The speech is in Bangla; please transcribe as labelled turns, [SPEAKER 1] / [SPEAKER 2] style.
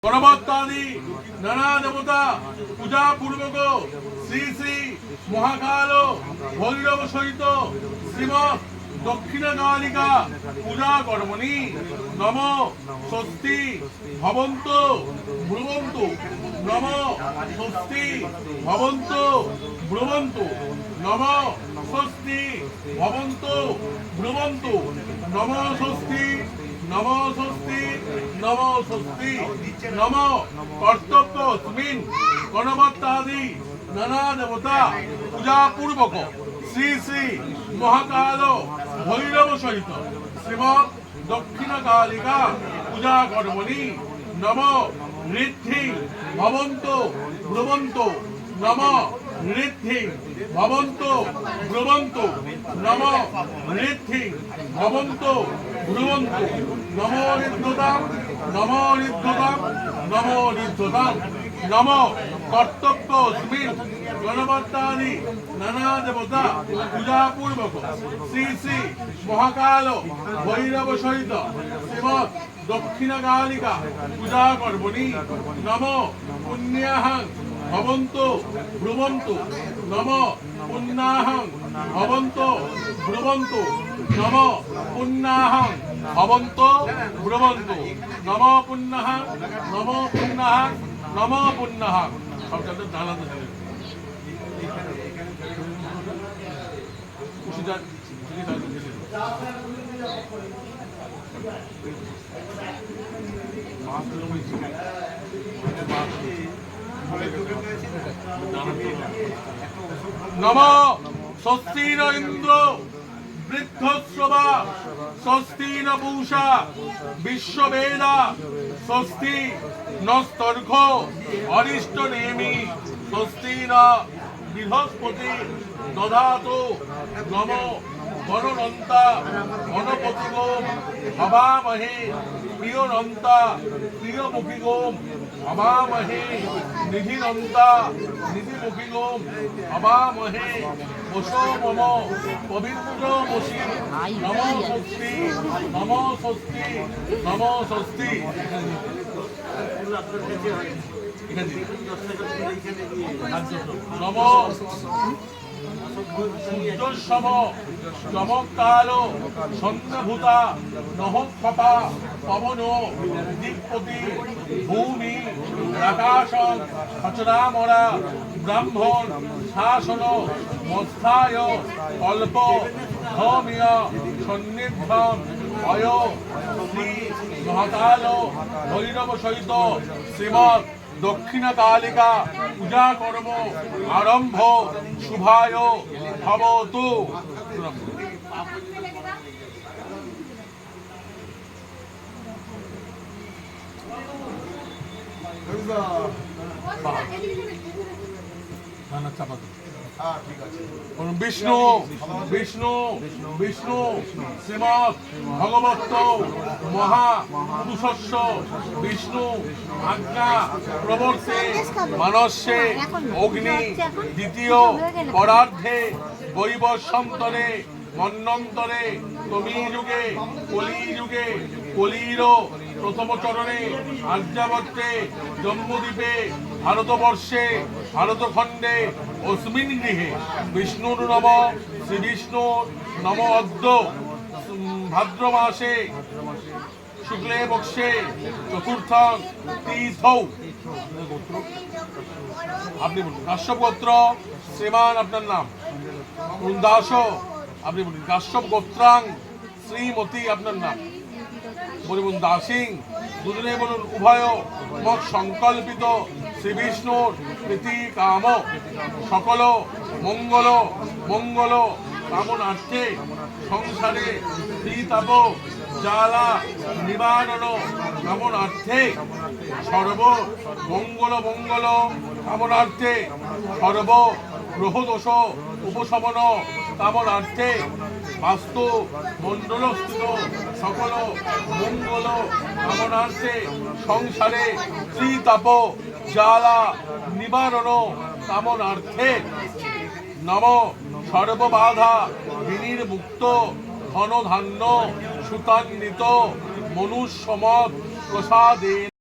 [SPEAKER 1] গণপত্যাদি নানা দেবতা পূজা পূর্বক শ্রী শ্রী মহাকাল ভৈরব সহিত শ্রীমৎ দক্ষিণকালিকা পূজা কর্মণি নম স্বস্তি ভবন্তু ব্রুবন্তু নম স্বস্তি ভবন্তু ব্রুবন্তু নম স্বস্তি ভবন্তু ব্রুবন্তু নম স্বস্তি নম স্বস্তি নম স্বস্তি নম কর্তব্যস্মিন গণপত্যাদি নানা দেবতা পূজা পূর্বক শ্রী শ্রী মহাকাল ভৈরব সহিত শ্রীমৎ দক্ষিণকালিকা পূজা কর্মণি নম ঋদ্ধি ভবন্তু ব্রুবন্তু নম ঋদ্ধি ভবন্তু ব্রুবন্তু নম ঋদ্ধি ভবন্তু ব্রুবন্তু নম ঋদ্ধতাম নম ঋদ্ধতাম নম ঋদ্ধতাম নম কর্তব্যস্মিন গণপত্যাদি নানা দেবতা পূজা পূর্বক শ্রী শ্রী মহাকাল ভৈরব সহিত শ্রীমৎ দক্ষিণকালিকা পূজা কর্মণি নম পুণ্যাহং ভবন্তু ব্রুবন্তু নম পুণ্যাহং ভবন্তু ব্রুবন্তু নম পুণ্যাহং ভবন্তু ব্রুবন্তু নম পুণ্যাহং নম পুণ্যাহং নম পুণ্যাহং সব শব্দ জানাতে হবে। নম স্বস্তির ইন্দ্র বৃদ্ধশ্রবা স্বস্তি ন পূষা বিশ্ববেদা স্বস্তি নস্তর্ঘ অরিষ্ট নেমি স্বস্তি ন বৃহস্পতি দধাতু নম গণনন্তা গণপতিগোম হবামহে প্রিয়নন্তা প্রিয়মুখিগোম হবামহে নিধিনন্তা নিধিমুখিগোম হবামহে বসো মম পবিত্র বসি নম স্বস্তি নম স্বস্তি নম স্বস্তি নম সূর্যসম চমৎকাল সন্ধ্যভূতা নহপা পবন দিকপতি ভূমি আকাশ সচরামরা ব্রাহ্মণ শাসন মস্থায় কল্প ধমিয় সন্নিধ্যম অয় শ্রী মহাকাল ভৈরব সহিত শ্রীমৎ দক্ষিণকালিকা পূজা কর্ম আরম্ভ শুভায় ভবতু। বিষ্ণু বিষ্ণু বিষ্ণু শ্রীমৎ ভগবত মহাপুরুষস্য বিষ্ণু আজ্ঞা প্রবর্তে মানস্যে অগ্নি দ্বিতীয় পরার্ধে বৈবস্বন্তরে মন্বন্তরে তমি যুগে কলির প্রথম চরণে আর্যাবর্তে জম্বুদ্বীপে ভারতবর্ষে ভারতখণ্ডে অস্মিন গৃহে বিষ্ণুর নম শ্রী বিষ্ণুর নম অদ্য ভাদ্র মাসে শুক্লে পক্ষে চতুর্থ তীর্থৌ আপনি বলুন কাশ্যপ গোত্র শ্রীমান আপনার নাম দাস আপনি বলুন কাশ্যপ গোত্রাং শ্রীমতী আপনার নাম বলুন দাসিং দুজনে বলুন উভয় মত সংকল্পিত শ্রী বিষ্ণুর প্রীতি কাম সকল মঙ্গল মঙ্গল কামনার্থে সংসারে বিতাপ জ্বালা নিবারণ কামনার্থে সর্ব মঙ্গল মঙ্গল কামনার্থে সর্ব গ্রহদোষ উপশমন কামনার্থে বাস্তু মণ্ডলস্থিত সকল মঙ্গল কামনার্থে সংসারে ত্রিতাপ জ্বালা নিবারণ কামনার্থে নম সর্ববাধা বিনির্মুক্ত ধন ধান্য সুতান্বিত মনুষ্যমত প্রসাদে